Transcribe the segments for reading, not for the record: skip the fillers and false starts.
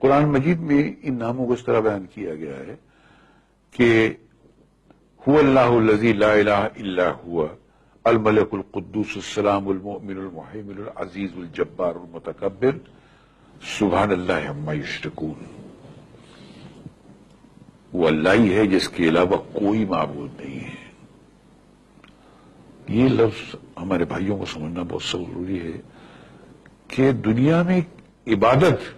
قرآن مجید میں ان ناموں کو اس طرح بیان کیا گیا ہے کہ هو اللہ الذی لا الہ الا هو الملک القدوس السلام المؤمن المحیمن العزیز الجبار المتکبر سبحان اللہ عما یشرکون. وہ اللہ ہی ہے جس کے علاوہ کوئی معبود نہیں ہے. یہ لفظ ہمارے بھائیوں کو سمجھنا بہت ضروری ہے کہ دنیا میں عبادت،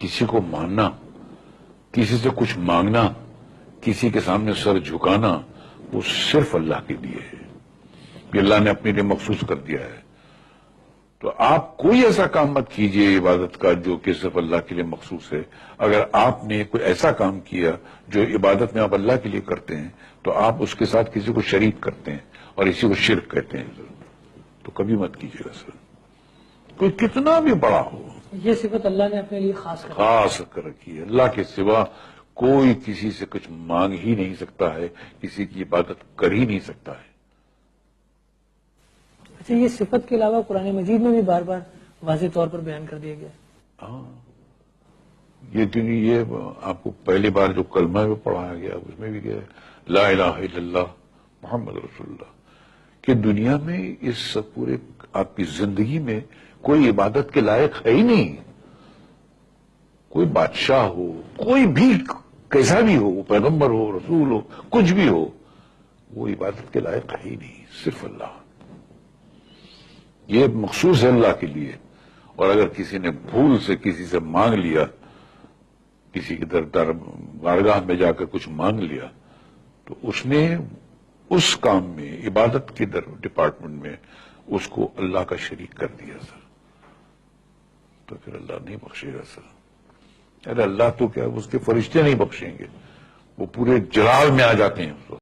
کسی کو ماننا، کسی سے کچھ مانگنا، کسی کے سامنے سر جھکانا، وہ صرف اللہ کے لیے ہے. یہ اللہ نے اپنے لیے مخصوص کر دیا ہے. تو آپ کوئی ایسا کام مت کیجئے عبادت کا جو کہ صرف اللہ کے لیے مخصوص ہے. اگر آپ نے کوئی ایسا کام کیا جو عبادت میں آپ اللہ کے لیے کرتے ہیں تو آپ اس کے ساتھ کسی کو شریک کرتے ہیں اور اسی کو شرک کہتے ہیں. تو کبھی مت کیجیے گا سر، کوئی کتنا بھی بڑا ہو. یہ صفت اللہ نے اپنے لیے خاص کر رکھی ہے. اللہ کے سوا کوئی کسی سے کچھ مانگ ہی نہیں سکتا ہے، کسی کی عبادت کر ہی نہیں سکتا ہے. اچھا، یہ صفت کے علاوہ قرآن مجید میں بھی بار بار واضح طور پر بیان کر دیا گیا. ہاں، یہ آپ کو پہلی بار جو کلمہ میں پڑھایا گیا اس میں بھی گیا لا الہ الا اللہ محمد رسول اللہ. کہ دنیا میں اس پورے آپ کی زندگی میں کوئی عبادت کے لائق ہے ہی نہیں. کوئی بادشاہ ہو، کوئی بھی کیسا بھی ہو، پیغمبر ہو، رسول ہو، کچھ بھی ہو، وہ عبادت کے لائق ہے ہی نہیں، صرف اللہ. یہ مخصوص ہے اللہ کے لیے. اور اگر کسی نے بھول سے کسی سے مانگ لیا، کسی کے بارگاہ میں جا کر کچھ مانگ لیا، تو اس نے اس کام میں عبادت کے ڈپارٹمنٹ میں اس کو اللہ کا شریک کر دیا سر. تو پھر اللہ نہیں بخشے گا سر. ارے اللہ تو کیا، اس کے فرشتے نہیں بخشیں گے، وہ پورے جلال میں آ جاتے ہیں.